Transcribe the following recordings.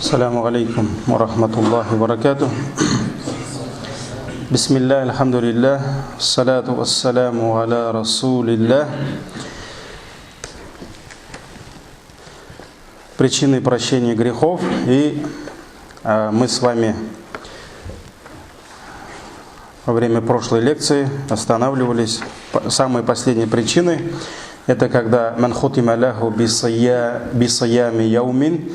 Ассаламу алейкум ва рахматуллахи ва баракатух. Бисмиллах, альхамдулиллах, ассалату вассаляму аля расулиллах. Причины прощения грехов. И мы с вами во время прошлой лекции останавливались. Самые последние причины — это когда «ман хутима лаху бисаями яумин»,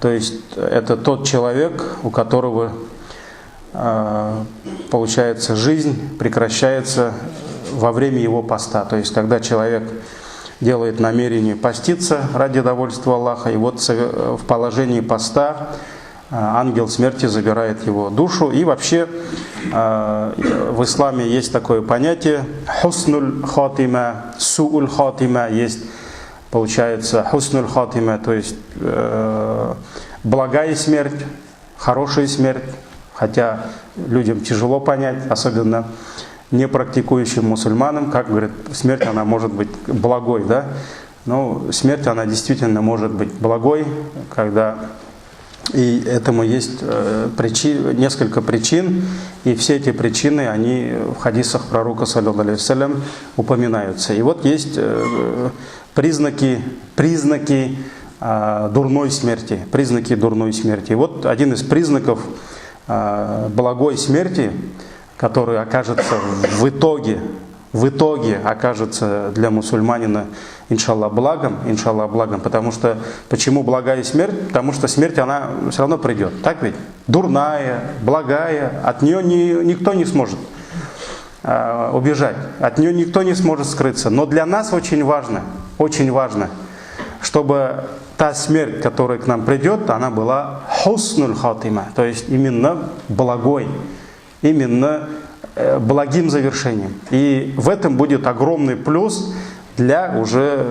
то есть это тот человек, у которого получается жизнь прекращается во время его поста. То есть когда человек делает намерение поститься ради довольства Аллаха, и вот в положении поста ангел смерти забирает его душу. И вообще в исламе есть такое понятие «хуснуль хатима», «су'уль хатима». Есть, получается, «хуснуль хатима», то есть благая смерть, хорошая смерть. Хотя людям тяжело понять, особенно не практикующим мусульманам, как говорят, смерть она может быть благой, да? Но смерть она действительно может быть благой, когда и этому есть несколько причин, и все эти причины, они в хадисах пророка, саллаллаху алейхи вассалям, упоминаются. И вот есть признаки дурной смерти, признаки дурной смерти. И вот один из признаков благой смерти, который окажется в итоге окажется для мусульманина, иншаллах, благом, потому что, почему благая смерть? Потому что смерть, она все равно придет, так ведь? Дурная, благая, от нее никто не сможет убежать, от нее никто не сможет скрыться. Но для нас очень важно, чтобы та смерть, которая к нам придет, она была хуснуль хатима, то есть именно благой, именно благим завершением. И в этом будет огромный плюс для уже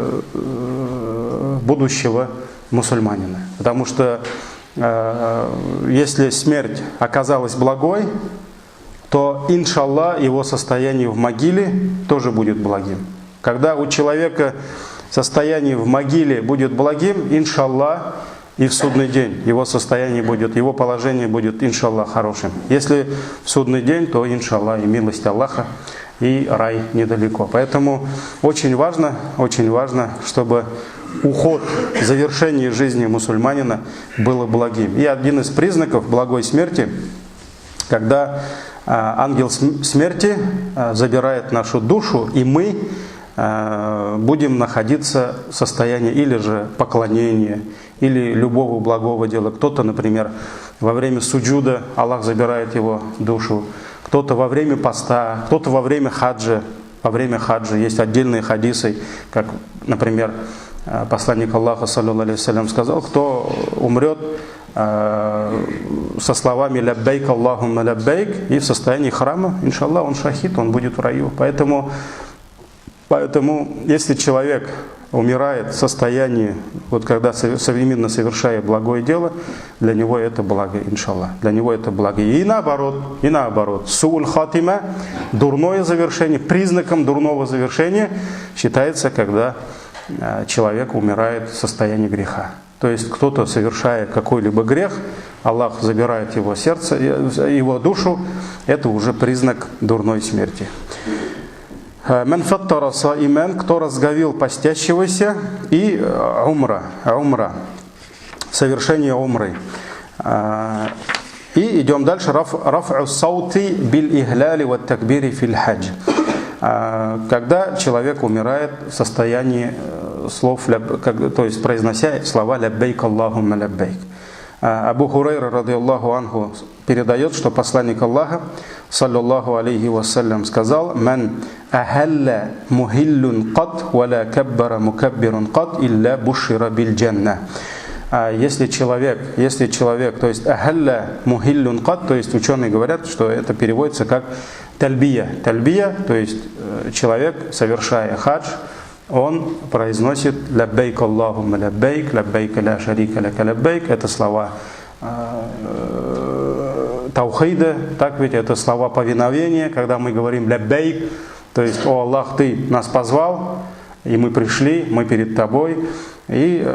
будущего мусульманина. Потому что если смерть оказалась благой, то, иншаллах, его состояние в могиле тоже будет благим. Когда у человека состояние в могиле будет благим, иншаллах, и в судный день его состояние будет, его положение будет, иншаллах, хорошим. Если в судный день, то, иншаллах, и милость Аллаха, и рай недалеко. Поэтому очень важно, чтобы уход, завершение жизни мусульманина было благим. И один из признаков благой смерти, когда ангел смерти забирает нашу душу, и мы будем находиться в состоянии или же поклонения, или любого благого дела. Кто-то, например, во время суджуда Аллах забирает его душу, кто-то во время поста, кто-то во время хаджа. Во время хаджа есть отдельные хадисы, как, например, посланник Аллаха, саллаллаху алейхи вассалям, сказал: кто умрет со словами «ляббейк Аллахумма ляббейк» и в состоянии храма, иншаллах, он шахид, он будет в раю. Поэтому если человек умирает в состоянии, вот когда современно совершая благое дело, для него это благо, иншаллах, для него это благо. И наоборот, су'уль хатима, дурное завершение, признаком дурного завершения считается, когда человек умирает в состоянии греха. То есть кто-то, совершая какой-либо грех, Аллах забирает его сердце, его душу, это уже признак дурной смерти. «Ман фаттара саиман», кто разговил постящегося, и умра, совершение умры. И идем дальше. «Раф'у саути бил ихляли ва такбири фил хадж». Когда человек умирает в состоянии слов, то есть произнося слова «ляббейк Аллахумма ляббейк». Абу Хурайра, радийаллаху анху, передает, что посланник Аллаха, саллаллаху алейхи вассалям, сказал: «Ман ахалла мухиллун кат, валя каббара мукаббирун кат, илля бушира биль джанна». Если человек, то есть ахалла мухиллун кат, то есть ученые говорят, что это переводится как тальбия. Тальбия, то есть человек, совершая хадж, он произносит «ляббейк Аллахумма ляббейк, ляббейк ля шарика лака ляббейк». Это слова таухида, так ведь, это слова повиновения, когда мы говорим «ляббейк», то есть «О Аллах, Ты нас позвал», и мы пришли, мы перед тобой, и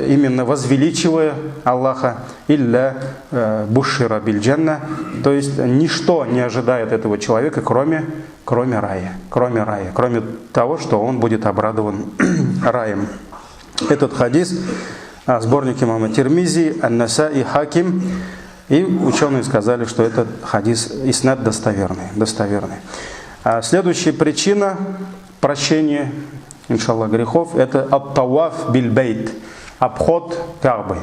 именно возвеличивая Аллаха, илля бушира биль джанна, то есть ничто не ожидает этого человека, кроме рая, кроме того, что он будет обрадован раем. Этот хадис, сборник имама Тирмизи, Ан-Насаи, Хаким, и ученые сказали, что этот хадис иснад достоверный. Следующая причина прощения, иншаллах, грехов, это ат-таваф биль-бейт, обход Каабы.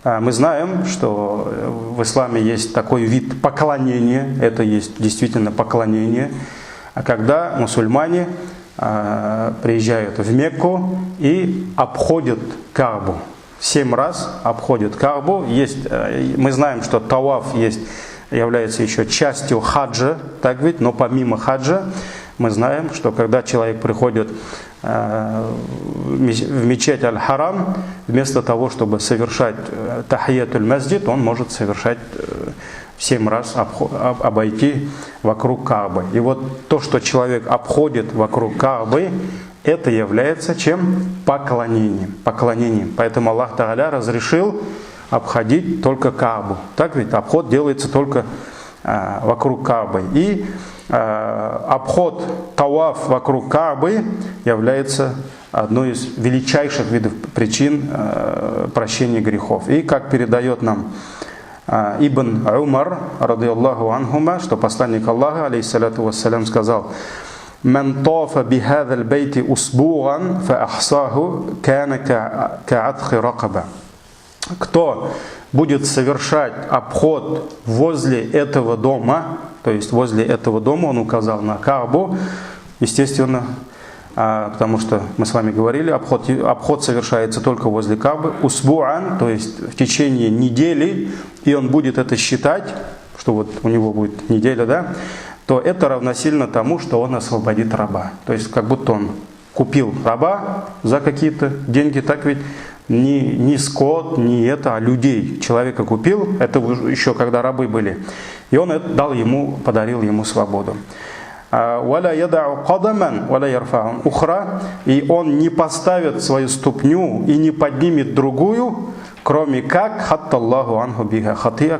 Мы знаем, что в исламе есть такой вид поклонения, это есть действительно поклонение, когда мусульмане приезжают в Мекку и обходят Каабу. 7 раз обходят Каабу. Мы знаем, что таваф является еще частью хаджа, так ведь, но помимо хаджа, мы знаем, что когда человек приходит в мечеть Аль-Харам, вместо того, чтобы совершать тахиятуль масджид, он может совершать 7 раз обойти вокруг Каабы. И вот то, что человек обходит вокруг Каабы, это является чем? Поклонением. Поэтому Аллах Тааля разрешил обходить только Каабу. Так ведь обход делается только вокруг Каабы. И обход, таваф вокруг Каабы является одной из величайших видов причин прощения грехов. И как передает нам Ибн Умар, радийаллаху анхума, что посланник Аллаха, алейхиссалату вассалям, сказал: «Ман тафа бихадал бейти усбуган фа ахсаху кана ка'атхи ракаба». Кто будет совершать обход возле этого дома, то есть возле этого дома, он указал на Каабу, естественно, потому что мы с вами говорили, обход совершается только возле Каабы, усбуан, то есть в течение недели, и он будет это считать, что вот у него будет неделя, да, то это равносильно тому, что он освободит раба. То есть как будто он купил раба за какие-то деньги, так ведь не скот, не это, а людей. Человека купил, это еще когда рабы были, и он подарил ему свободу. И он не поставит свою ступню и не поднимет другую, кроме как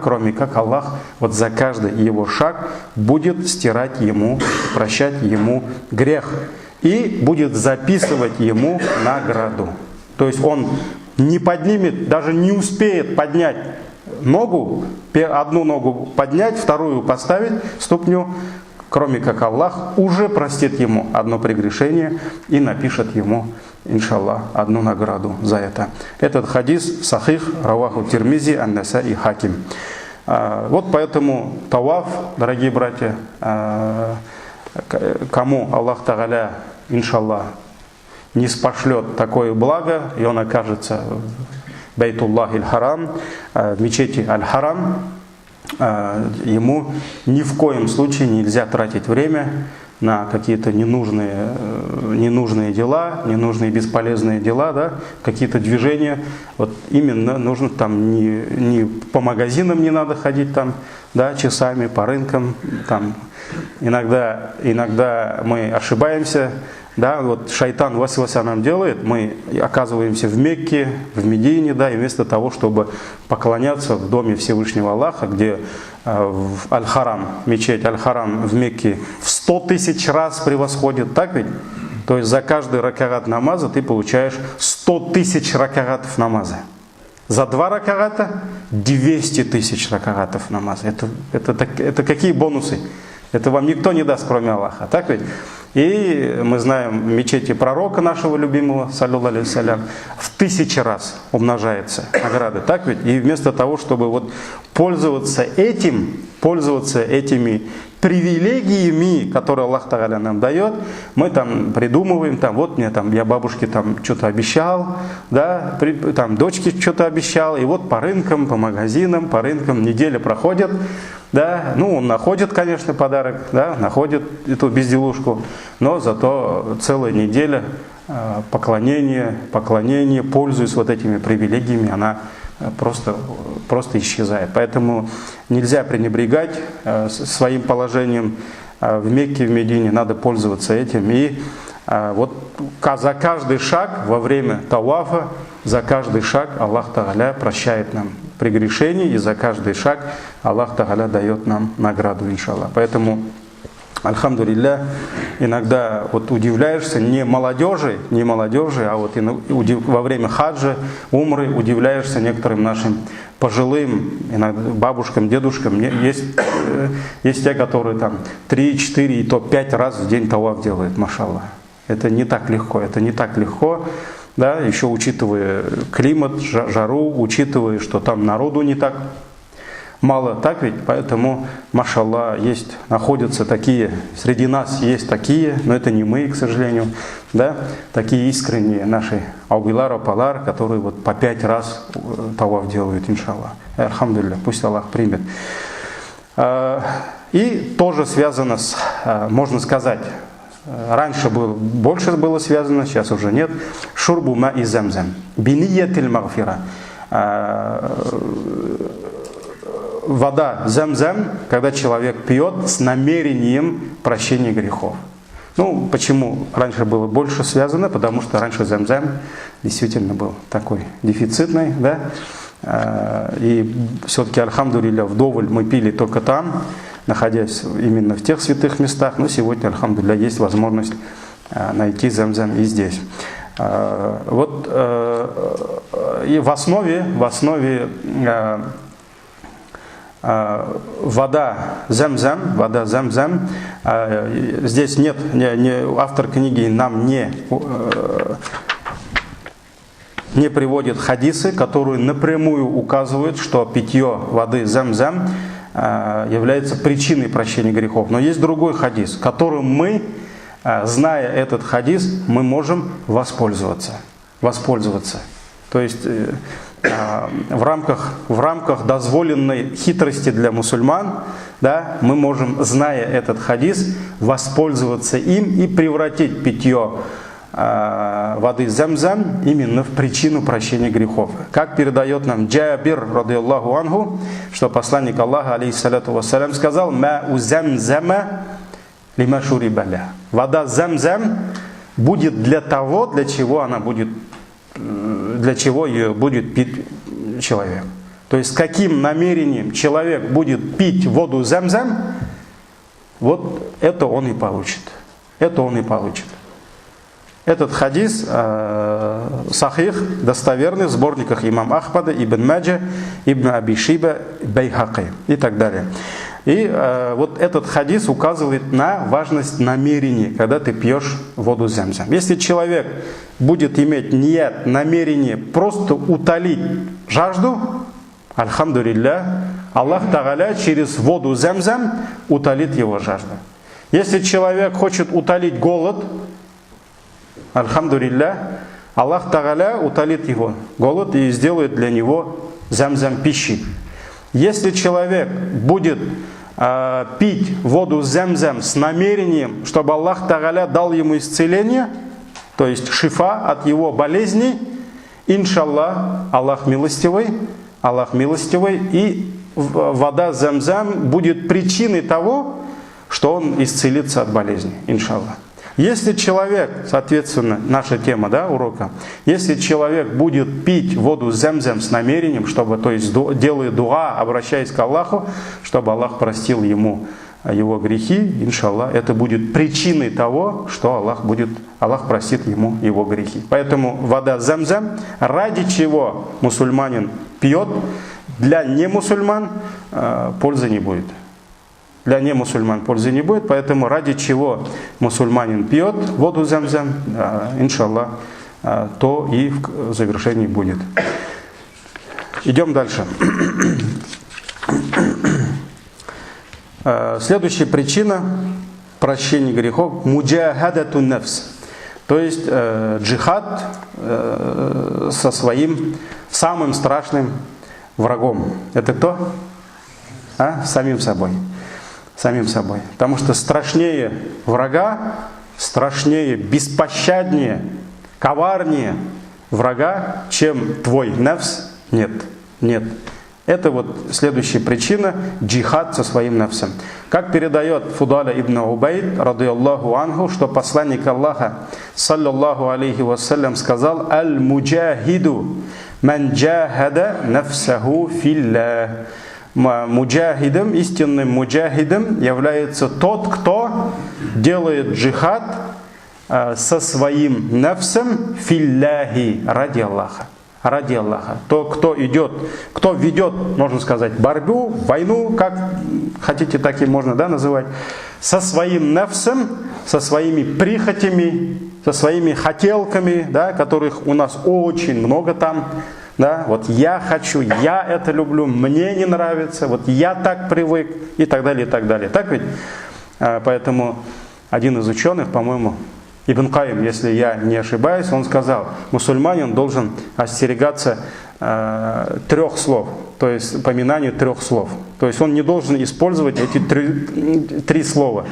кроме как Аллах вот за каждый его шаг будет стирать ему, прощать ему грех и будет записывать ему награду. То есть он не поднимет, даже не успеет поднять ногу, одну ногу поднять, вторую поставить, ступню, кроме как Аллах уже простит ему одно прегрешение и напишет ему, иншаллах, одну награду за это. Этот хадис сахих, раваху Тирмизи, Ан-Насаи, Хаким. Вот поэтому таваф, дорогие братья, кому Аллах Тааля, иншаллах, не спошлет такое благо, и он окажется в Бейтуллах Аль-Харам, в мечети Аль-Харам, ему ни в коем случае нельзя тратить время на какие-то ненужные дела, ненужные бесполезные дела, да, какие-то движения. Вот именно нужно там не по магазинам не надо ходить там, да, часами, по рынкам. Там. Иногда мы ошибаемся. Да, вот шайтан васваса нам делает, мы оказываемся в Мекке, в Медине, да, и вместо того, чтобы поклоняться в доме Всевышнего Аллаха, где в Аль-Харам, мечеть Аль-Харам в Мекке в 100 тысяч раз превосходит, так ведь? То есть за каждый ракагат намаза ты получаешь 100 тысяч ракагатов намаза. За 2 ракагата 200 тысяч ракагатов намаза. Это какие бонусы? Это вам никто не даст, кроме Аллаха, так ведь? И мы знаем, в мечети пророка нашего любимого, саллаллаху алейхи вассалям, в 1000 раз умножается награда, так ведь? И вместо того, чтобы вот пользоваться этими привилегиями, которые Аллах Тааля нам дает, мы там придумываем, там, вот мне там, я бабушке там что-то обещал, да, там дочке что-то обещал, и вот по рынкам, по магазинам, по рынкам неделя проходит, да, ну он находит, конечно, подарок, да, находит эту безделушку, но зато целая неделя поклонения, пользуясь вот этими привилегиями, она просто исчезает. Поэтому нельзя пренебрегать своим положением в Мекке, в Медине, надо пользоваться этим. И Вот за каждый шаг во время тавафа, за каждый шаг Аллах Тааля прощает нам прегрешения, и за каждый шаг Аллах Тааля дает нам награду, иншаллах. Поэтому, альхамдулилля, иногда вот удивляешься не молодежи, а вот во время хаджа, умры удивляешься некоторым нашим пожилым, иногда бабушкам, дедушкам. Есть те, которые там 3, 4 и то 5 раз в день таваф делают, машаллах. Это не так легко, да, еще учитывая климат, жару, учитывая, что там народу не так мало, так ведь? Поэтому, машаллах, находятся такие, среди нас есть такие, но это не мы, к сожалению, да, такие искренние наши аубилар, апалар, которые вот по 5 раз таваф делают, иншаллах. Альхамдулилля, пусть Аллах примет. И тоже связано с, можно сказать, раньше больше было связано, сейчас уже нет. Шурбу ма и замзам. Биниятль магфира. Вода замзам, когда человек пьет с намерением прощения грехов. Ну, почему раньше было больше связано? Потому что раньше замзам действительно был такой дефицитный, да? И все-таки, альхамдулилля, вдоволь мы пили только там, находясь именно в тех святых местах, но сегодня, альхамдулилля, есть возможность найти замзам и здесь. Вот и в основе вода замзам, здесь нет, автор книги нам не приводит хадисы, которые напрямую указывают, что питье воды замзам является причиной прощения грехов. Но есть другой хадис, которым мы, зная этот хадис, мы можем воспользоваться. То есть в рамках дозволенной хитрости для мусульман, да, мы можем, зная этот хадис, воспользоваться им и превратить питье воды замзам именно в причину прощения грехов. Как передает нам Джабир, радиаллаху анху, что посланник Аллаха, алейхиссалату вассалям, сказал: «Мау замзама лима шуриба ля». Вода замзам будет для того, для чего ее будет пить человек. То есть с каким намерением человек будет пить воду замзам, вот это он и получит. Этот хадис сахих, достоверный, в сборниках имам Ахмада, Ибн Маджа, Ибн Аби Шиба, Байхақи и так далее. И вот этот хадис указывает на важность намерений, когда ты пьешь воду замзам. Если человек будет иметь ният, намерение просто утолить жажду, альхамдулилля, Аллах Тааля через воду замзам утолит его жажду. Если человек хочет утолить голод, альхамдулилля, Аллах Тааля утолит его голод и сделает для него замзам пищей. Если человек будет пить воду замзам с намерением, чтобы Аллах Тааля дал ему исцеление, то есть шифа от его болезней, иншаллах, Аллах милостивый, и вода замзам будет причиной того, что он исцелится от болезни, иншаллах. Если человек, соответственно, наша тема, да, урока, если человек будет пить воду замзам с намерением, чтобы, то есть делая дуа, обращаясь к Аллаху, чтобы Аллах простил ему его грехи, иншаллах, это будет причиной того, что Аллах простит ему его грехи. Поэтому вода замзам, ради чего мусульманин пьет, для немусульман пользы не будет. Для немусульман пользы не будет, поэтому ради чего мусульманин пьет воду замзам, иншаллах, то и в завершении будет. Идем дальше. Следующая причина прощения грехов – муджахадатун нафс, то есть джихад со своим самым страшным врагом. Это кто? Самим собой. Потому что страшнее врага, страшнее, беспощаднее, коварнее врага, чем твой нафс, нет. Это вот следующая причина – джихад со своим нафсом. Как передает Фудаля ибн Убайд, радийаллаху анху, что посланник Аллаха, саллаллаху алейхи вассалям, сказал: «Аль-муджахиду ман джахада нафсаху филлах». Муджахидом, истинным муджахидом является тот, кто делает джихад со своим нафсом филляхи, ради Аллаха. Ради Аллаха. То, кто ведет, можно сказать, борьбу, войну, как хотите, так и можно, да, называть, со своим нафсом, со своими прихотями, со своими хотелками, да, которых у нас очень много там. Да, вот я хочу, я это люблю, мне не нравится, вот я так привык и так далее, и так далее. Так ведь? Поэтому один из ученых, по-моему, Ибн Каим, если я не ошибаюсь, он сказал, мусульманин должен остерегаться 3 слов, то есть поминанию 3 слов. То есть он не должен использовать эти 3 слова.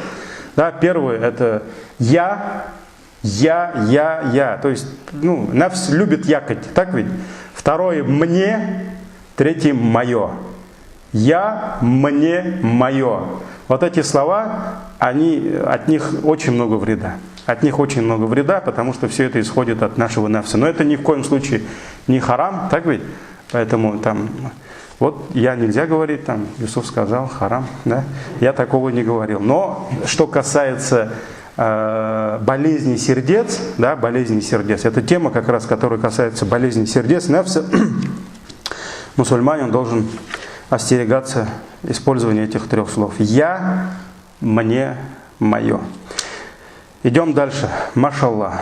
Да, первое это я. То есть, нафс любит якать, так ведь? Второе мне, третье мое. Я, мне, мое. Вот эти слова, от них очень много вреда. От них очень много вреда, потому что все это исходит от нашего нафса. Но это ни в коем случае не харам, так ведь? Поэтому там, вот я нельзя говорить, там Юсуф сказал харам, да? Я такого не говорил. Но что касается болезни сердец, да, болезни сердец, это тема как раз, которая касается болезни сердец, нафса, мусульманин должен остерегаться использования этих 3 слов. Я, мне, мое. Идем дальше. Машаллах.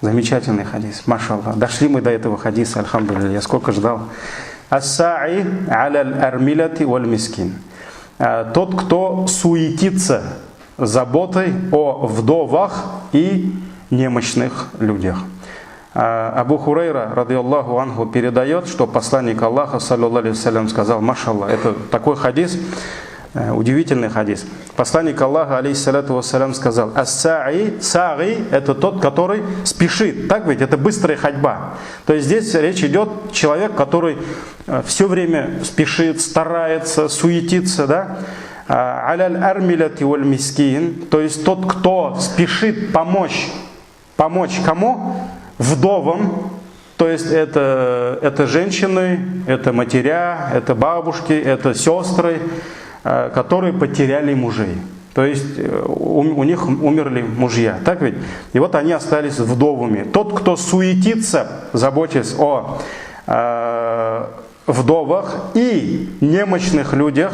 Замечательный хадис. Машаллах. Дошли мы до этого хадиса, альхамдулилля. Я сколько ждал. Ас-са'i аля аль-армилати валь-мискин. Тот, кто суетится заботой о вдовах и немощных людях. Абу Хурайра, радийаллаху анху, передает, что посланник Аллаха, саллаллаху алейхи вассалям, сказал: машаллах. Это такой хадис, удивительный хадис. Посланник Аллаха, алейхиссалату вассалям, сказал: ас-са'i, это тот, который спешит. Так ведь? Это быстрая ходьба. То есть здесь речь идет человек, который все время спешит, старается, суетится, да? Аляль армиляти валь мискин, то есть тот, кто спешит помочь кому? Вдовам, то есть это женщины, это матеря, это бабушки, это сестры, которые потеряли мужей. То есть у них умерли мужья, так ведь? И вот они остались вдовами. Тот, кто суетится, заботясь о вдовах и немощных людях,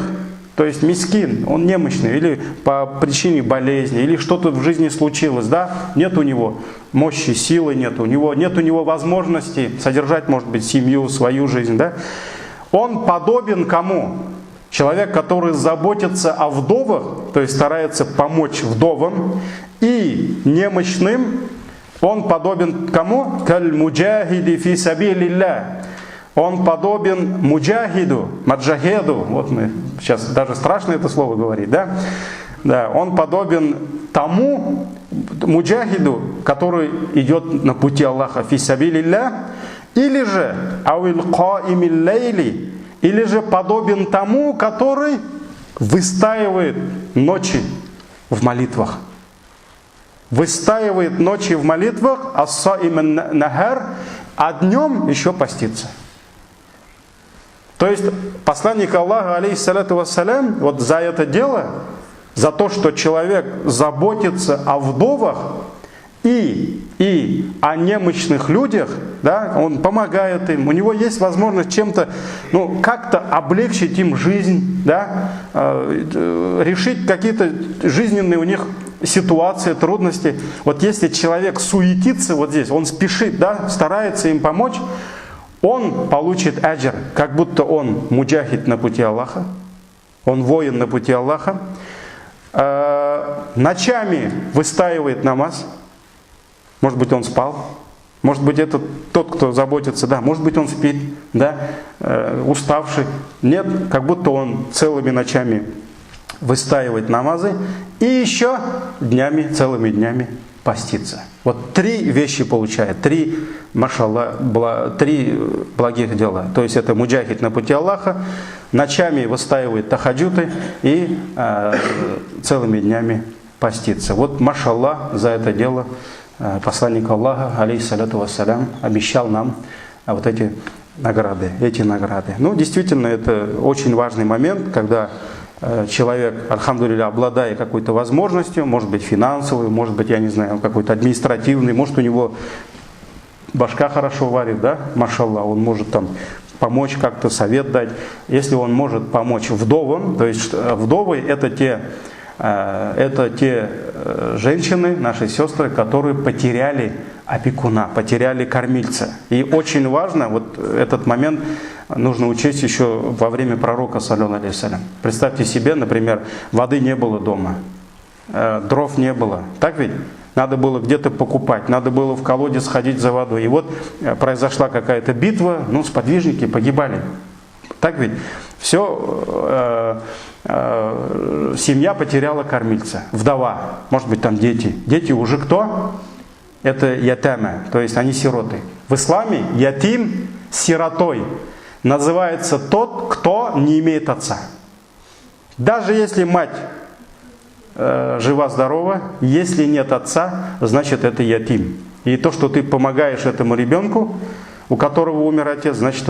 то есть мискин, он немощный, или по причине болезни, или что-то в жизни случилось, да, нет у него мощи, силы, нет у него возможности содержать, может быть, семью, свою жизнь, да. Он подобен кому? Человек, который заботится о вдовах, то есть старается помочь вдовам и немощным, он подобен кому? Каль муджахиди фи сабилилля. Он подобен муджахиду, маджахеду, вот мы сейчас даже страшно это слово говорить, да? Да, он подобен тому муджахиду, который идет на пути Аллаха, фи сабилилля, или же ауил каимил лейли, или же подобен тому, который выстаивает ночи в молитвах. Выстаивает ночи в молитвах, ас-саим нахар, а днем еще постится. То есть посланник Аллаха, алейхиссалату вассалям, вот за это дело, за то, что человек заботится о вдовах и о немощных людях, да, он помогает им, у него есть возможность чем-то, как-то облегчить им жизнь, да, решить какие-то жизненные у них ситуации, трудности. Вот если человек суетится вот здесь, он спешит, да, старается им помочь, он получит аджр, как будто он муджахид на пути Аллаха, он воин на пути Аллаха, ночами выстаивает намаз, может быть он спал, может быть это тот, кто заботится, да, может быть он спит, да, уставший, нет, как будто он целыми ночами выстаивает намазы и еще днями, целыми днями поститься. Вот 3 вещи получает, 3, машаллах, 3 благих дела. То есть это муджахид на пути Аллаха, ночами выстаивает тахаджуды и целыми днями поститься. Вот машаллах за это дело посланник Аллаха, алейхиссаляту вассалям, обещал нам вот эти награды. Ну, действительно, это очень важный момент, когда человек, альхамдулилля, обладая какой-то возможностью, может быть финансовой, может быть, я не знаю, какой-то административный, может у него башка хорошо варит, да, машаллах, он может там помочь как-то, совет дать. Если он может помочь вдовам, то есть вдовы это те женщины, наши сестры, которые потеряли опекуна, потеряли кормильца. И очень важно, вот этот момент нужно учесть еще во время пророка, саллаллаху алейхи вассалям. Представьте себе, например, воды не было дома, дров не было, так ведь? Надо было где-то покупать, надо было в колодец ходить за водой. И вот произошла какая-то битва, ну, сподвижники погибали. Так ведь? Все, семья потеряла кормильца, вдова, может быть там дети. Дети уже кто? Это ятама, то есть они сироты. В исламе ятим сиротой называется тот, кто не имеет отца. Даже если мать жива-здорова, если нет отца, значит это ятим. И то, что ты помогаешь этому ребенку, у которого умер отец, значит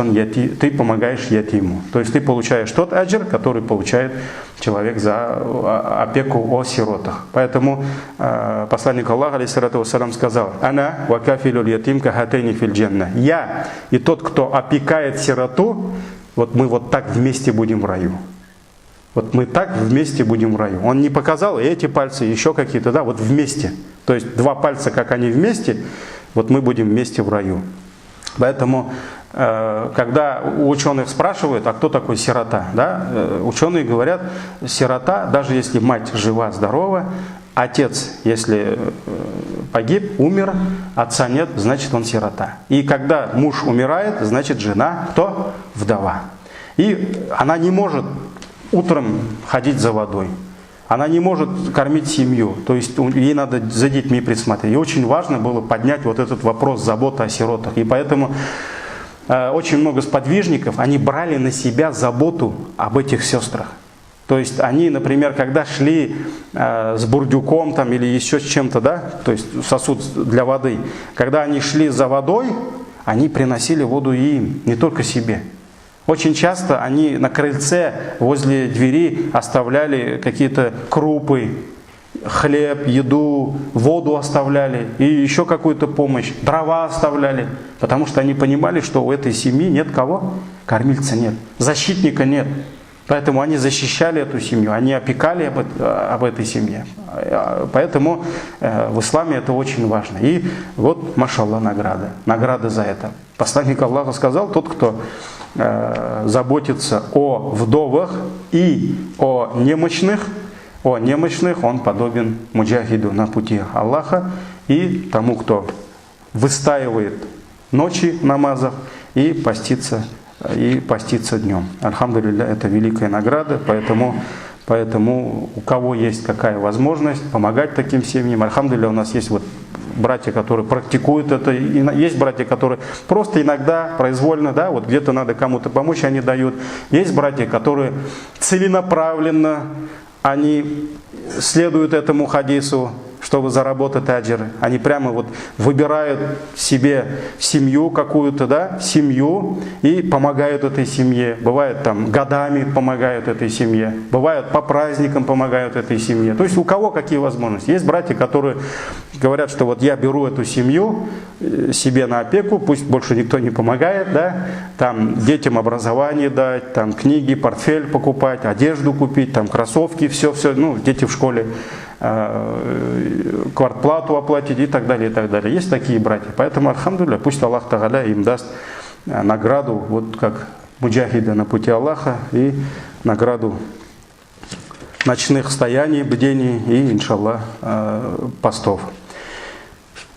ты помогаешь ятиму. То есть ты получаешь тот аджр, который получает человек за опеку о сиротах. Поэтому посланник Аллаха, алейхиссалату вассалям, сказал: «Ана ва кафилюль ятим кахатейни фил джанна». Я и тот, кто опекает сироту, вот мы вот так вместе будем в раю. Вот мы так вместе будем в раю. Он не показал эти пальцы, еще какие-то, да, вот вместе. То есть 2 пальца, как они вместе, вот мы будем вместе в раю. Поэтому, когда у ученых спрашивают, а кто такой сирота, да, ученые говорят, сирота, даже если мать жива, здорова, отец, если погиб, умер, отца нет, значит он сирота. И когда муж умирает, значит жена кто? Вдова. И она не может утром ходить за водой. Она не может кормить семью, то есть ей надо за детьми присмотреть. И очень важно было поднять вот этот вопрос заботы о сиротах. И поэтому очень много сподвижников, они брали на себя заботу об этих сестрах. То есть они, например, когда шли с бурдюком там, или еще с чем-то, да, то есть сосуд для воды, когда они шли за водой, они приносили воду и им, не только себе. Очень часто они на крыльце возле двери оставляли какие-то крупы, хлеб, еду, воду оставляли и еще какую-то помощь, дрова оставляли, потому что они понимали, что у этой семьи нет кого? Кормильца нет, защитника нет. Поэтому они защищали эту семью, они опекали об этой семье. Поэтому в исламе это очень важно. И вот, машаллах, награда за это. Посланник Аллаха сказал: тот, кто заботится о вдовах и о немощных, он подобен муджахиду на пути Аллаха и тому, кто выстаивает ночи в намазах и постится днем. Альхамдулилля, это великая награда, поэтому у кого есть какая возможность помогать таким семьям. Альхамдулилля, у нас есть вот братья, которые практикуют это, есть братья, которые просто иногда произвольно, да, вот где-то надо кому-то помочь, они дают. Есть братья, которые целенаправленно, они следуют этому хадису, чтобы заработать аджр. Они прямо вот выбирают себе семью какую-то, да, семью и помогают этой семье. Бывает там годами помогают этой семье, бывает по праздникам помогают этой семье. То есть у кого какие возможности. Есть братья, которые говорят, что вот я беру эту семью себе на опеку, пусть больше никто не помогает, да, там детям образование дать, там книги, портфель покупать, одежду купить, там кроссовки, все, ну, дети в школе, квартплату оплатить и так далее, и так далее. Есть такие братья. Поэтому, альхамдулилля, пусть Аллах Тааля им даст награду, вот как муджахида на пути Аллаха, и награду ночных стояний, бдений и, иншаллах, постов.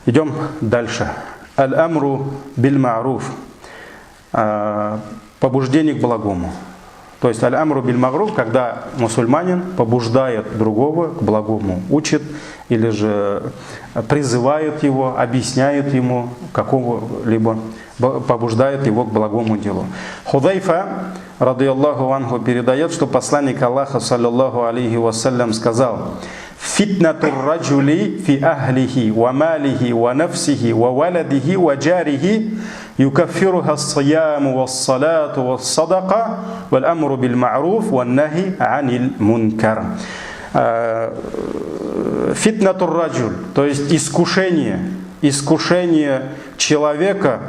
Идем дальше. Аль-амру биль-ма'руф. Побуждение к благому. То есть аль-амру биль-магруф, когда мусульманин побуждает другого к благому, учит или же призывает его, объясняет ему какого-либо, побуждает его к благому делу. Худайфа, радийаллаху анху, передает, что посланник Аллаха, саллаллаху алейхи вассалям, сказал: «Фитнатур раджули фи ахлихи, ва малихи, ва нафсихи, ва валадихи, ва джарихи, юкаффируха ас-сияму вас-салату вас-садака, валь-амру биль-ма'руф, ван-нахи аниль мункар». Фитнатур раджуль, то есть искушение человека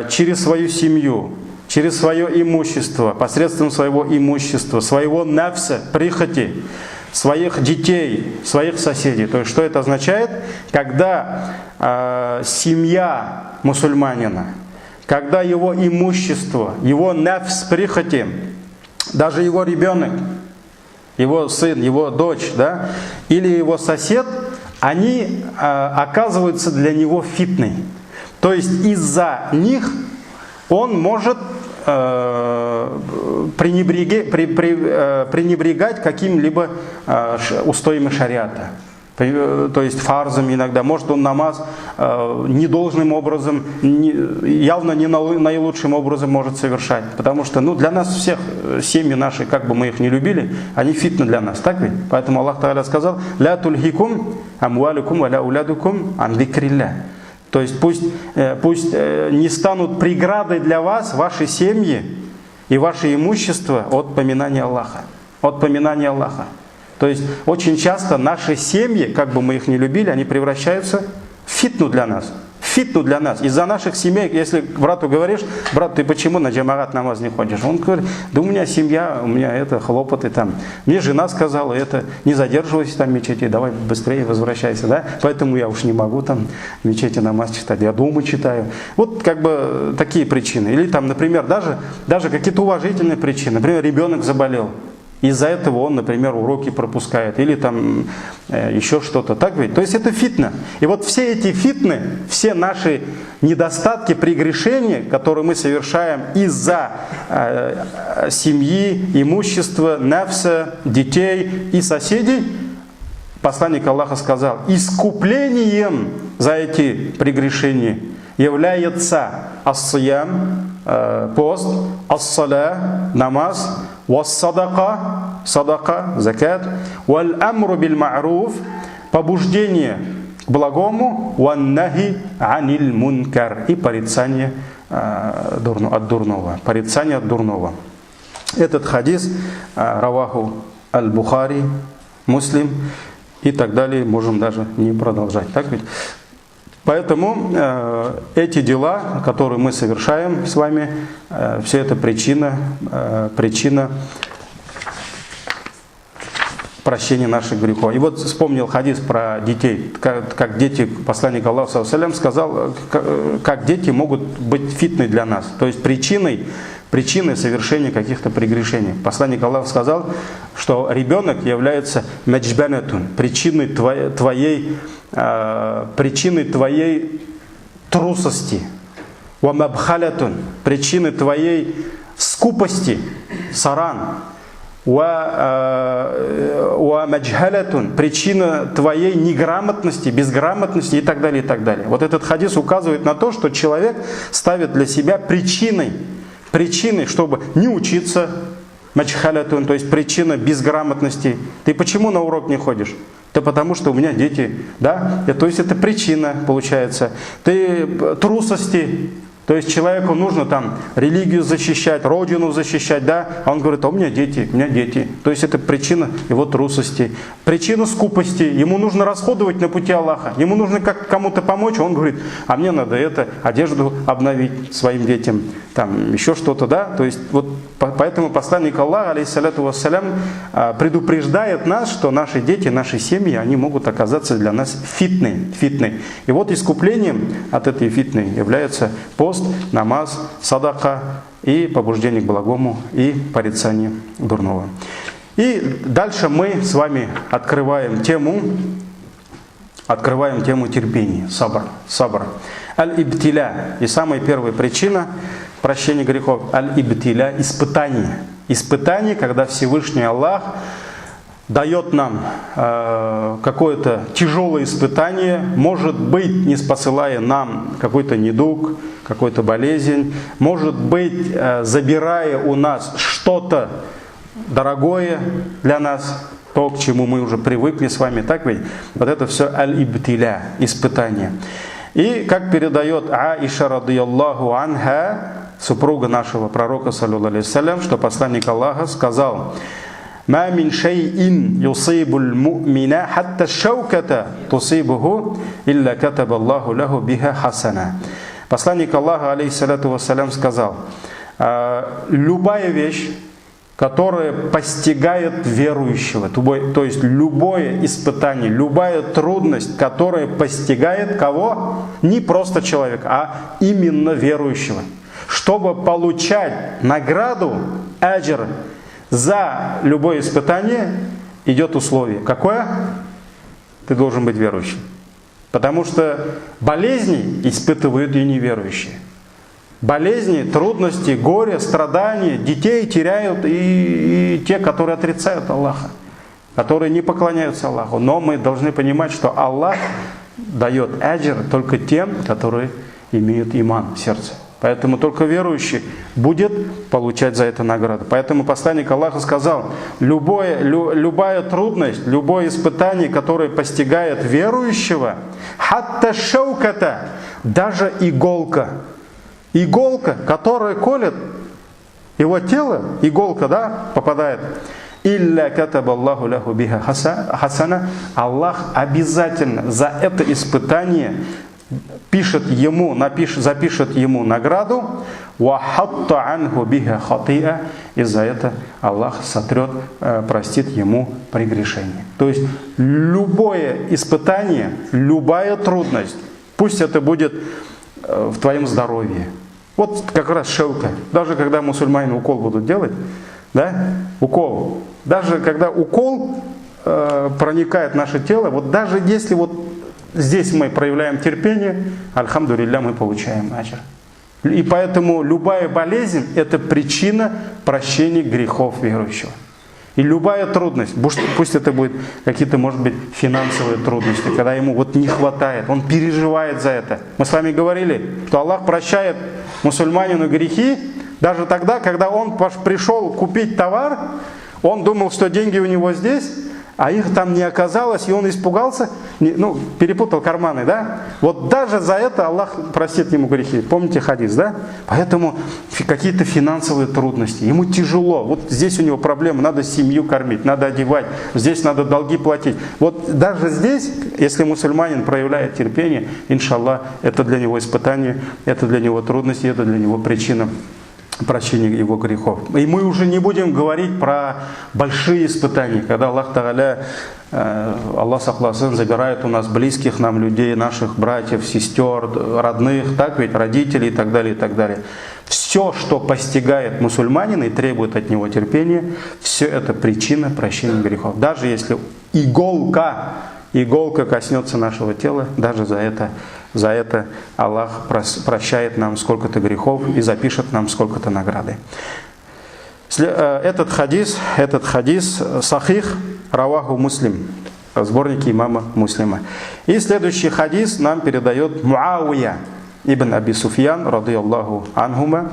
через свою семью, через свое имущество, посредством своего имущества, своего нафса, прихоти, своих детей, своих соседей. То есть что это означает? Когда семья мусульманина, когда его имущество, его нафс, прихоти, даже его ребенок, его сын, его дочь, да, или его сосед, они оказываются для него фитной. То есть из-за них он может пренебрегать каким-либо устоями шариата. То есть фарзом иногда. Может он намаз недолжным образом, явно не наилучшим образом может совершать. Потому что для нас всех семьи наши, как бы мы их не любили, они фитна для нас. Так ведь? Поэтому Аллах Та'аля сказал: «Ля тульхикум амвалюкум ва ля улядукум ан зикрилля». То есть пусть не станут преградой для вас ваши семьи и ваше имущество от поминания Аллаха. От поминания Аллаха. То есть очень часто наши семьи, как бы мы их не любили, они превращаются в фитну для нас. Фитну для нас. Из-за наших семей, если брату говоришь: брат, ты почему на джамагат намаз не ходишь? Он говорит: да у меня семья, у меня это хлопоты там. Мне жена сказала это, не задерживайся там в мечети, давай быстрее возвращайся, да? Поэтому я уж не могу там в мечети намаз читать, я дома читаю. Вот как бы такие причины. Или там, например, даже какие-то уважительные причины. Например, ребенок заболел. Из-за этого он, например, уроки пропускает. Или там еще что-то. Так ведь? То есть это фитна. И вот все эти фитны, все наши недостатки, прегрешения, которые мы совершаем из-за семьи, имущества, нафса, детей и соседей, посланник Аллаха сказал: искуплением за эти прегрешения является ас-сиям, пост, ас-саля, намаз, вас-садака, садака, закат, валь-амру биль-ма'руф, побуждение к благому, ван-нахи аниль мункар, и порицание от дурного. Порицание от дурного. Этот хадис раваху аль-Бухари, Муслим и так далее, можем даже не продолжать. Так ведь? Поэтому эти дела, которые мы совершаем с вами, все это причина прощения наших грехов. И вот вспомнил хадис про детей, как дети, посланник Аллаха саллаллаху алейхи ва саллям сказал, как дети могут быть фитной для нас, то есть причиной совершения каких-то прегрешений. Посланник Аллаха сказал, что ребенок является маджбанатун, причиной твоей трусости, ва мабхалятун, причиной твоей скупости, саран, ва маджхалятун, причина твоей неграмотности, безграмотности и так далее, и так далее. Вот этот хадис указывает на то, что человек ставит для себя причиной, чтобы не учиться, маджхалятун, то есть причина безграмотности. Ты почему на урок не ходишь? Да потому что у меня дети, да? То есть это причина, получается. Ты трусости, то есть человеку нужно там религию защищать, родину защищать, да? А он говорит: а у меня дети. То есть это причина его трусости. Причина скупости. Ему нужно расходовать на пути Аллаха. Ему нужно кому-то помочь, он говорит: а мне надо одежду обновить своим детям, там еще что-то, да? То есть вот поэтому посланник Аллаха, алейхиссаляту вассалям, предупреждает нас, что наши дети, наши семьи, они могут оказаться для нас фитной. И вот искуплением от этой фитны является пост, намаз, садака и побуждение к благому и порицание дурного. И дальше мы с вами открываем тему терпения, сабр. Аль-ибтиля. И самая первая причина прощения грехов — аль-ибтиля, испытание. испытаний, когда Всевышний Аллах дает нам какое-то тяжелое испытание, может быть, не спосылая нам какой-то недуг, какую-то болезнь, может быть, забирая у нас что-то дорогое для нас, то, к чему мы уже привыкли с вами, так ведь? Вот это все аль-ибтиля, испытание. И как передает Аиша радийаллаху анха, супруга нашего пророка, саллаллаху алейхи вассалям, что посланник Аллаха сказал: «Ма мин шай'ин юсибуль му'мина хатта шауката тусибуху илля катабаллаху лаху биха хасана». Посланник Аллаха, алейхиссалату вассалям, сказал: любая вещь, которая постигает верующего, то есть любое испытание, любая трудность, которая постигает кого? Не просто человека, а именно верующего. Чтобы получать награду, аджр, за любое испытание, идет условие. Какое? Ты должен быть верующим. Потому что болезни испытывают и неверующие. Болезни, трудности, горе, страдания, детей теряют и те, которые отрицают Аллаха, которые не поклоняются Аллаху. Но мы должны понимать, что Аллах дает аджр только тем, которые имеют иман в сердце. Поэтому только верующий будет получать за это награду. Поэтому посланник Аллаха сказал: любая трудность, любое испытание, которое постигает верующего, хатта шауката, даже иголка, которая колет его тело, иголка, да, попадает. Илля катабаллаху лаху биха хасана, Аллах обязательно за это испытание запишет ему награду, вахатта анху биха хатиа, и за это Аллах сотрет, простит ему прегрешение. То есть любое испытание, любая трудность, пусть это будет в твоем здоровье. Вот как раз шелка. Даже когда мусульмане укол будут делать, да, укол. Даже когда укол проникает в наше тело, вот даже если вот здесь мы проявляем терпение, альхамдулилля, мы получаем аджр. И поэтому любая болезнь – это причина прощения грехов верующего. И любая трудность, пусть это будет какие-то, может быть, финансовые трудности, когда ему вот не хватает, он переживает за это. Мы с вами говорили, что Аллах прощает мусульманину грехи даже тогда, когда он пришел купить товар, он думал, что деньги у него здесь, а их там не оказалось, и он испугался, перепутал карманы, да? Вот даже за это Аллах простит ему грехи. Помните хадис, да? Поэтому какие-то финансовые трудности, ему тяжело. Вот здесь у него проблемы, надо семью кормить, надо одевать, здесь надо долги платить. Вот даже здесь, если мусульманин проявляет терпение, иншаллах, это для него испытание, это для него трудности, это для него причина прощения его грехов. И мы уже не будем говорить про большие испытания, когда Аллах Тааля, Аллах сахласын, забирает у нас близких нам людей, наших братьев, сестер, родных, так ведь, родителей и так далее, и так далее. Все, что постигает мусульманина и требует от него терпения, все это причина прощения грехов. Даже если иголка коснется нашего тела, даже за это Аллах прощает нам сколько-то грехов и запишет нам сколько-то награды. Этот хадис сахих раваху муслим, в сборнике имама Муслима. И следующий хадис нам передает Муавия ибн Аби Суфьян радийаллаху анхума,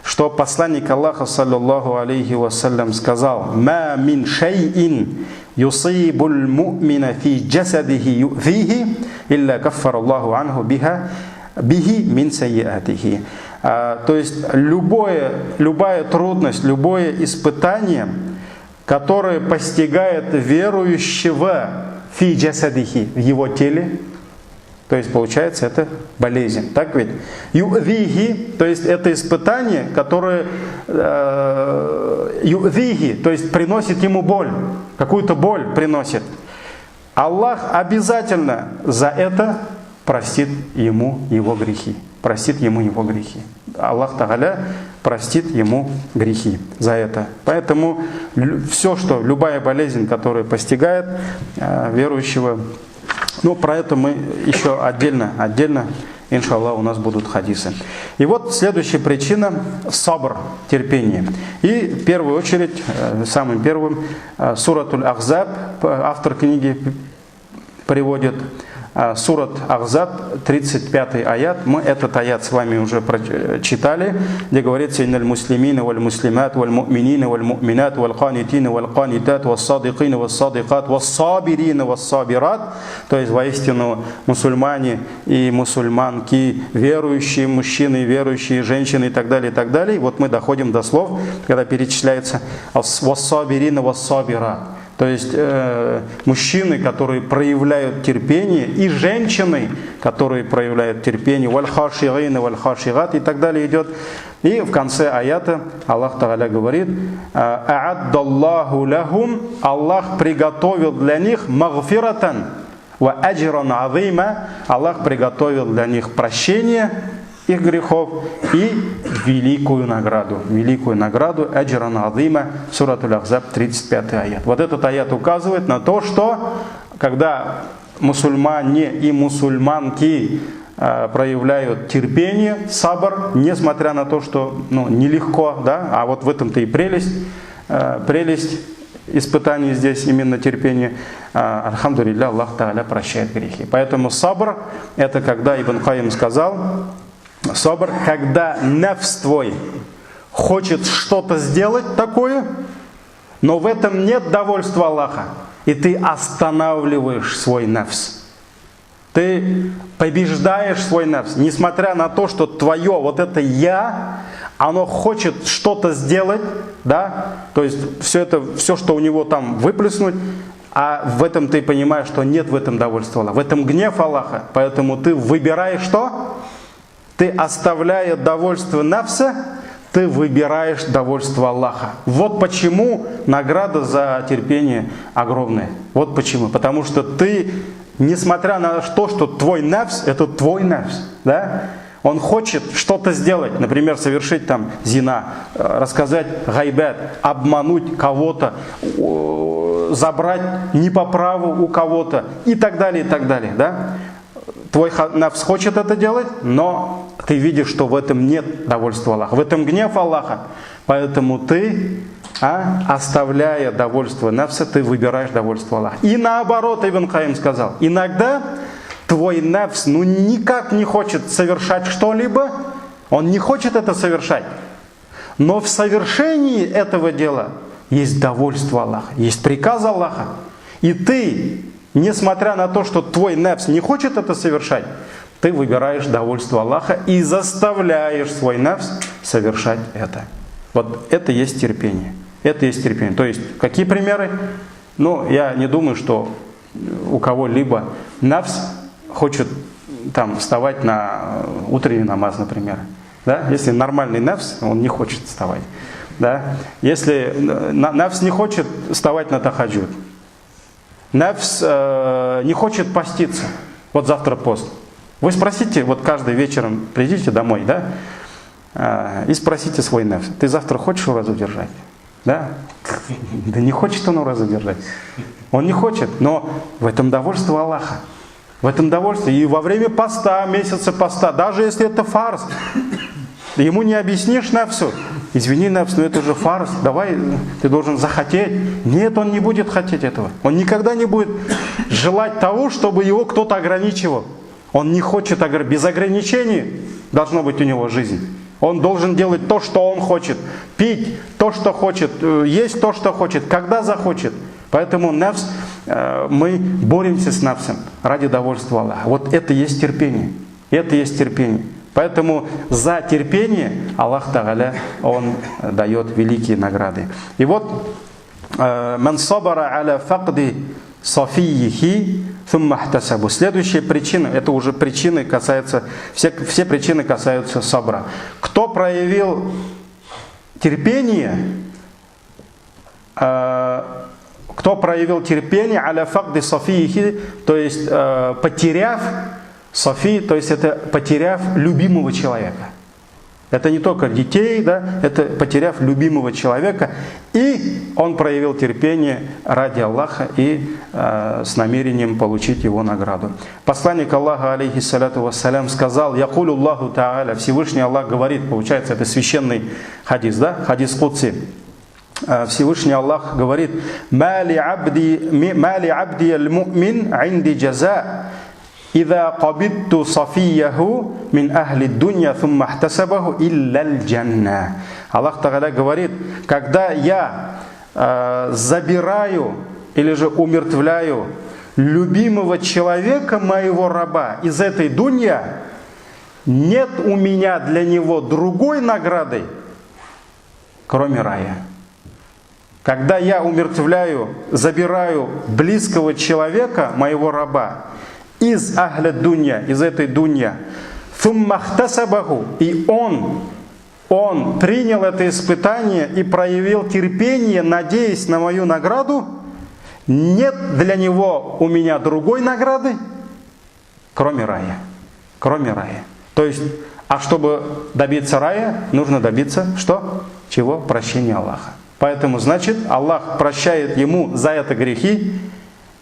что посланник Аллаха саллаллаху алейхи вассалям сказал: «Ма мин шай'ин юсибуль му'мина фи джасадихи ю'фихи илля каффараллаху анху бихи мин сайяатихи». То есть любая трудность, любое испытание, которое постигает верующего фи джасадихи, в его теле, то есть получается это болезнь, так ведь? Ю'вихи, то есть это испытание, которое ю'вихи, то есть приносит ему боль, какую-то боль приносит. Аллах обязательно за это простит ему его грехи. Аллах Тааля простит ему грехи за это. Поэтому любая болезнь, которая постигает верующего, про это мы еще отдельно, иншаллах, у нас будут хадисы. И вот следующая причина – сабр, терпение. И в первую очередь, самым первым, суратуль Ахзаб, автор книги приводит сурат Ахзаб, 35 аят. Мы этот аят с вами уже прочитали, где говорится: «Инналь муслимина валь муслимат валь му'минина валь му'минат валь канитина валь канитат валь садикина валь садикат валь сабирина валь сабират». То есть воистину мусульмане и мусульманки, верующие мужчины, верующие женщины и так далее, и так далее. И вот мы доходим до слов, когда перечисляется «валь сабирина валь сабират». То есть мужчины, которые проявляют терпение, и женщины, которые проявляют терпение, валь-хаширина, валь-хашират, и так далее идет. И в конце аята Аллах Тааля говорит: «А'аддаллаху лахум», Аллах приготовил для них магфиратан ва аджран азима, Аллах приготовил для них прощение их грехов и великую награду, аджран азима, суратуль Ахзаб, 35 аят. Вот этот аят указывает на то, что когда мусульмане и мусульманки проявляют терпение, сабр, несмотря на то, что нелегко, да, а вот в этом-то и прелесть испытаний здесь именно терпение, альхамдулилля, Аллах Тааля прощает грехи. Поэтому сабр — это когда Ибн Кайим сказал, сабр, когда нафс твой хочет что-то сделать такое, но в этом нет довольства Аллаха, и ты останавливаешь свой нафс. Ты побеждаешь свой нафс, несмотря на то, что твое вот это «я», оно хочет что-то сделать, да, то есть все, что у него там выплеснуть, а в этом ты понимаешь, что нет в этом довольства Аллаха, в этом гнев Аллаха, поэтому ты выбираешь что? Ты, оставляя довольство нафса, ты выбираешь довольство Аллаха. Вот почему награда за терпение огромная. Вот почему. Потому что ты, несмотря на то, что твой нафс, это твой нафс, да? Он хочет что-то сделать, например, совершить там зина, рассказать гайбат, обмануть кого-то, забрать не по праву у кого-то и так далее, да? Твой нафс хочет это делать, но ты видишь, что в этом нет довольства Аллаха, в этом гнев Аллаха. Поэтому ты, оставляя довольство нафса, ты выбираешь довольство Аллаха. И наоборот, Ибн Кайим сказал, иногда твой нафс никак не хочет совершать что-либо, он не хочет это совершать. Но в совершении этого дела есть довольство Аллаха, есть приказ Аллаха. И ты, несмотря на то, что твой нафс не хочет это совершать, ты выбираешь довольство Аллаха и заставляешь свой нафс совершать это. Вот это есть терпение. Это есть терпение. То есть, какие примеры? Я не думаю, что у кого-либо нафс хочет там вставать на утренний намаз, например. Да? Если нормальный нафс, он не хочет вставать. Да? Если нафс не хочет вставать на тахаджуд, нафс не хочет поститься. Вот завтра пост. Вы спросите, вот каждый вечером придите домой, да, и спросите свой нафс: ты завтра хочешь уразу держать? Да? Да не хочет он уразу держать. Он не хочет, но в этом довольство Аллаха. В этом довольстве. И во время поста, месяца поста, даже если это фарс, ему не объяснишь нафсу. Извини, нафс, но это же фарс, давай, ты должен захотеть. Нет, он не будет хотеть этого. Он никогда не будет желать того, чтобы его кто-то ограничивал. Он не хочет, без ограничений должна быть у него жизнь. Он должен делать то, что он хочет, пить то, что хочет, есть то, что хочет, когда захочет. Поэтому нафс, мы боремся с нафсом ради довольства Аллаха. Вот это есть терпение. Это есть терпение. Поэтому за терпение Аллах Тааля, Он дает великие награды. И вот «Ман сабара аля факди сафийихи thumma ихтасабу». Следующая причина, это уже причины касаются, все причины касаются сабра. Кто проявил терпение, аля факди сафийихи, то есть потеряв Софи, то есть это потеряв любимого человека. Это не только детей, да, это потеряв любимого человека. И он проявил терпение ради Аллаха и с намерением получить его награду. Посланник Аллаха, алейхиссаляту вассалям, сказал: «Якулю Аллаху Тааля», Всевышний Аллах говорит, получается, это священный хадис, да, хадис Кудси. Всевышний Аллах говорит: «Мали абди аль-му'мин инди джаза». «Иза кабитту сафияху мин ахли дунья сумма хтасабаху илля джанна». Аллах Тааля говорит: когда я забираю или же умертвляю любимого человека, моего раба, из этой дунья, нет у меня для него другой награды, кроме рая. Когда я умертвляю, забираю близкого человека, моего раба, из ахля дунья, из этой дунья, фуммахтасабаху, и он принял это испытание и проявил терпение, надеясь на мою награду, нет для него у меня другой награды, кроме рая. Кроме рая. То есть, а чтобы добиться рая, нужно добиться что? Чего? Прощения Аллаха. Поэтому, значит, Аллах прощает ему за это грехи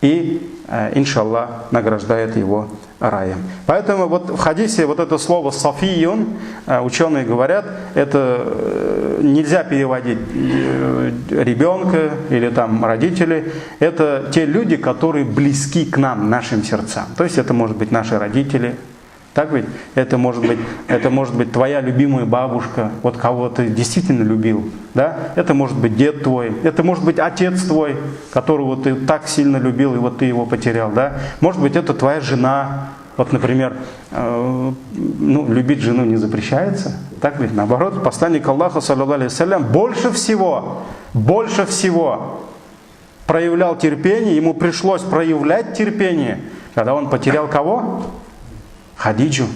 и, иншаллах, награждает его раем. Поэтому вот в хадисе вот это слово «сафийюн», ученые говорят, это нельзя переводить ребенка или там родители. Это те люди, которые близки к нам, нашим сердцам. То есть это может быть наши родители. Так ведь? Это может быть твоя любимая бабушка, вот кого ты действительно любил. Да? Это может быть дед твой, это может быть отец твой, которого ты так сильно любил, и вот ты его потерял. Да? Может быть, это твоя жена. Вот, например, любить жену не запрещается. Так ведь? Наоборот, посланник Аллаха, саллаллаху алейхи вассалям, больше всего проявлял терпение, ему пришлось проявлять терпение, когда он потерял кого? Хадиджу,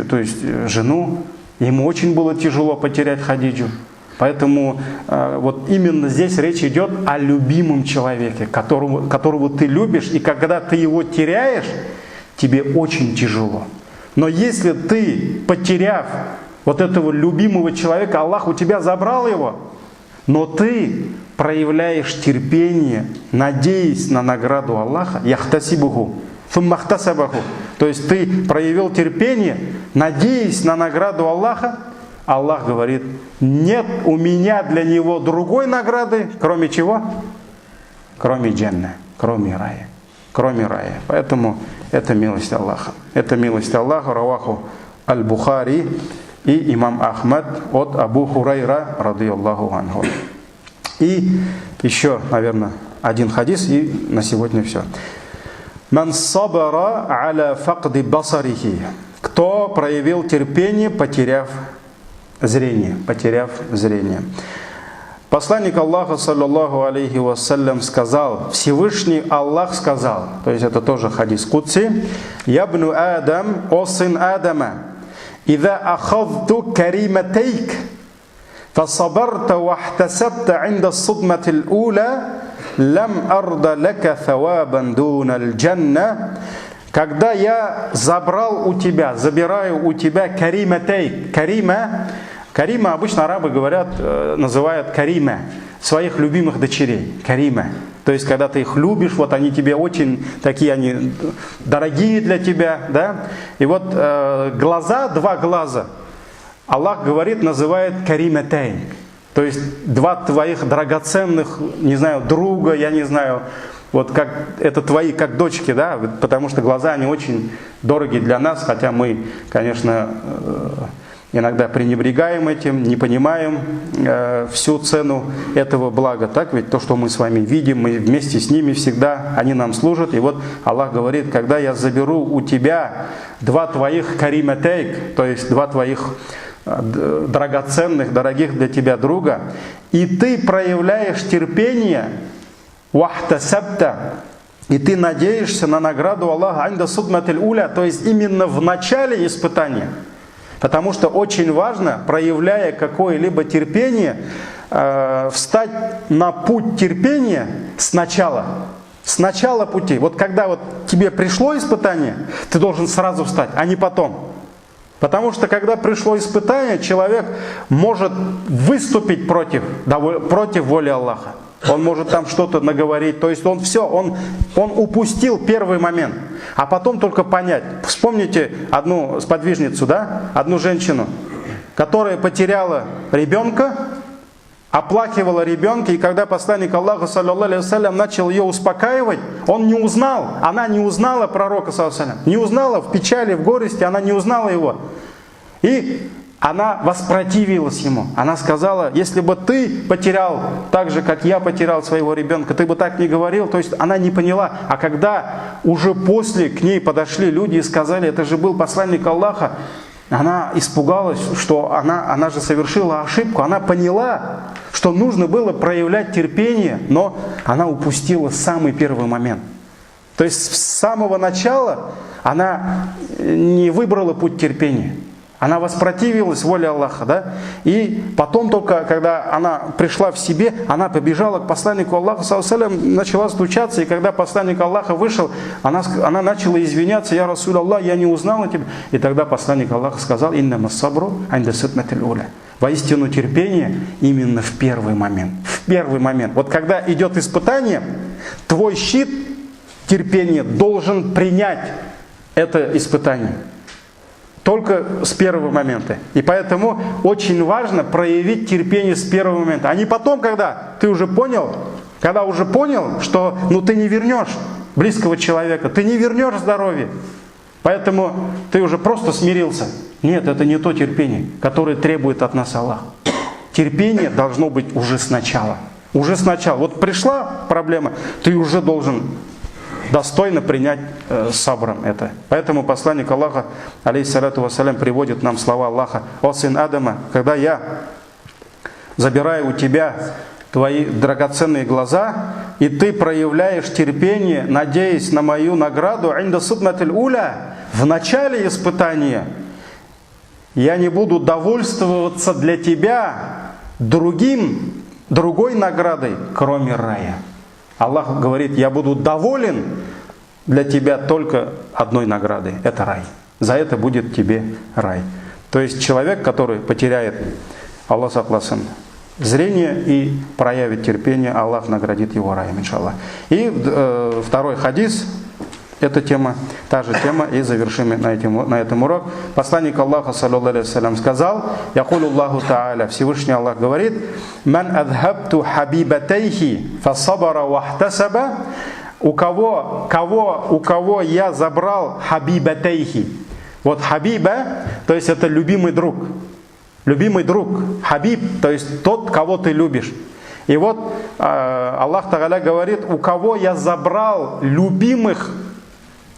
то есть жену. Ему очень было тяжело потерять Хадиджу. Поэтому вот именно здесь речь идет о любимом человеке, которого ты любишь, и когда ты его теряешь, тебе очень тяжело. Но если ты, потеряв вот этого любимого человека, Аллах у тебя забрал его, но ты проявляешь терпение, надеясь на награду Аллаха, яхтасибуху, фуммахтасабаху, то есть ты проявил терпение, надеясь на награду Аллаха, Аллах говорит: нет у меня для него другой награды, кроме чего? Кроме джанна, кроме рая. Кроме рая. Поэтому это милость Аллаха. Это милость Аллаха, раваху аль-Бухари и имам Ахмад от Абу Хурайра, радийаллаху анху. И еще, наверное, один хадис, и на сегодня все. «Ман сабара аля факди басарихи». Кто проявил терпение, потеряв зрение. Посланник Аллаха, саллаллаху алейхи вассалям, сказал, Всевышний Аллах сказал, то есть это тоже хадис Кудси: «Ябну Адам, о сын Адама, иза ахадту кариматейк, фасабарта вахтасабта инда судматил ула, лам арда лака thawабан дуналь джанна». Когда я забираю у тебя кариматейк. Карима обычно арабы называют карима своих любимых дочерей. Карима. То есть, когда ты их любишь, вот они тебе очень такие, они дорогие для тебя, да? И вот два глаза, Аллах говорит, называет кариматейн. То есть, два твоих драгоценных, не знаю, друга, я не знаю, вот как это твои, как дочки, да? Потому что глаза, они очень дороги для нас, хотя мы, конечно, иногда пренебрегаем этим, не понимаем всю цену этого блага. Так ведь то, что мы с вами видим, мы вместе с ними всегда, они нам служат. И вот Аллах говорит: когда я заберу у тебя два твоих кариматейк, то есть два твоих драгоценных, дорогих для тебя друга, и ты проявляешь терпение, вахтасабта, и ты надеешься на награду Аллаха инда судматиль уля, то есть именно в начале испытания. Потому что очень важно, проявляя какое-либо терпение, встать на путь терпения сначала. С начала пути. Вот когда вот тебе пришло испытание, ты должен сразу встать, а не потом. Потому что когда пришло испытание, человек может выступить против воли Аллаха. Он может там что-то наговорить. То есть он упустил первый момент. А потом только понять. Вспомните одну сподвижницу, да? Одну женщину, которая потеряла ребенка, оплакивала ребенка, и когда посланник Аллаха, саллаллаху алейхи вассалям, начал ее успокаивать, он не узнал, она не узнала пророка, саллаллаху алейхи вассалям, не узнала в печали, в горести, она не узнала его. И она воспротивилась ему. Она сказала: если бы ты потерял так же, как я потерял своего ребенка, ты бы так не говорил. То есть она не поняла. А когда уже после к ней подошли люди и сказали: это же был посланник Аллаха, она испугалась, что она же совершила ошибку. Она поняла, что нужно было проявлять терпение, но она упустила самый первый момент. То есть с самого начала она не выбрала путь терпения. Она воспротивилась воле Аллаха, да? И потом только, когда она пришла в себе, она побежала к посланнику Аллаха, саллаллаху алейхи вассалям, начала стучаться, и когда посланник Аллаха вышел, она начала извиняться: «Я Расуль Аллах, я не узнала тебя». И тогда посланник Аллаха сказал: «Иннама сабру инда сидматил уля». Воистину терпение именно в первый момент. В первый момент. Вот когда идет испытание, твой щит терпения должен принять это испытание. Только с первого момента. И поэтому очень важно проявить терпение с первого момента. А не потом, когда ты уже понял, что ты не вернешь близкого человека, ты не вернешь здоровье. Поэтому ты уже просто смирился. Нет, это не то терпение, которое требует от нас Аллах. Терпение должно быть уже сначала. Уже сначала. Вот пришла проблема, ты уже должен достойно принять сабром это. Поэтому посланник Аллаха, алейхиссалату вассалям, приводит нам слова Аллаха: «О сын Адама, когда я забираю у тебя твои драгоценные глаза, и ты проявляешь терпение, надеясь на мою награду, инда сидматил уля, в начале испытания, я не буду довольствоваться для тебя другой наградой, кроме рая». Аллах говорит: я буду доволен для тебя только одной наградой. Это рай. За это будет тебе рай. То есть человек, который потеряет, Аллах сакласын, зрение и проявит терпение, Аллах наградит его раем, иншаллах. И второй хадис. Эта тема, та же тема, и завершим на этом урок. Посланник Аллаха, саллаллаху алейхи вассалям, сказал: «Якулу Аллаху Та'аля», Всевышний Аллах говорит: «Ман адхабту хабибатайхи фасабара вахтасаба», у кого я забрал хабибатайхи. Вот хабиба, то есть это любимый друг. Любимый друг. Хабиб, то есть тот, кого ты любишь. И вот Аллах Та'аля говорит: у кого я забрал любимых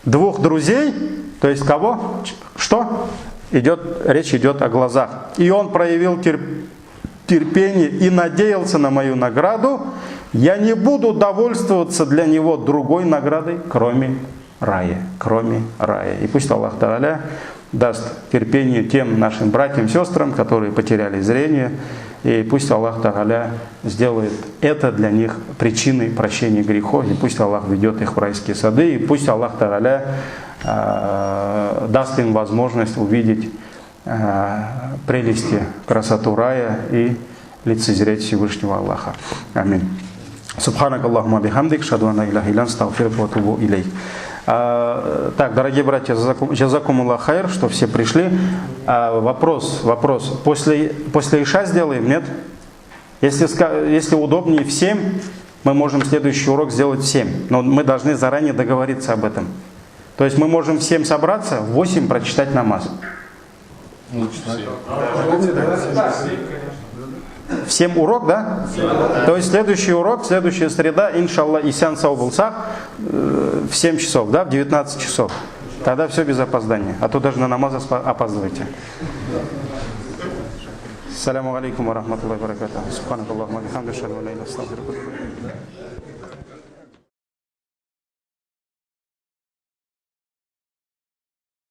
двух друзей, то есть кого? Что? Речь идет о глазах. И он проявил терпение и надеялся на мою награду, я не буду довольствоваться для него другой наградой, кроме рая. Кроме рая. И пусть Аллах Та'аля даст терпение тем нашим братьям, сестрам, которые потеряли зрение. И пусть Аллах Та'аля сделает это для них причиной прощения грехов. И пусть Аллах ведет их в райские сады. И пусть Аллах Та'аля даст им возможность увидеть прелести, красоту рая и лицезреть Всевышнего Аллаха. Аминь. Субханак Аллахума бихамдик, шаду ан ла иляха илля анта, астагфирука ва атубу илейк. Так, дорогие братья, джазакумуллах хайр, что все пришли. Вопрос. После Иша сделаем, нет? Если удобнее в 7, мы можем следующий урок сделать в 7. Но мы должны заранее договориться об этом. То есть мы можем в 7 собраться, в 8 прочитать намаз. В 7 урок, да? То есть следующий урок, следующая среда, иншаллах, Исян Саубулсах, в 7 часов, да, в 19 часов. Тогда все без опоздания, а то даже на намаз опаздываете. Ассаляму алейкум ва рахматуллахи ва баракатуху. Субханакаллахумма ва бихамдика, ашхаду ан ла иляха илля анта, астагфирука ва атубу илейк.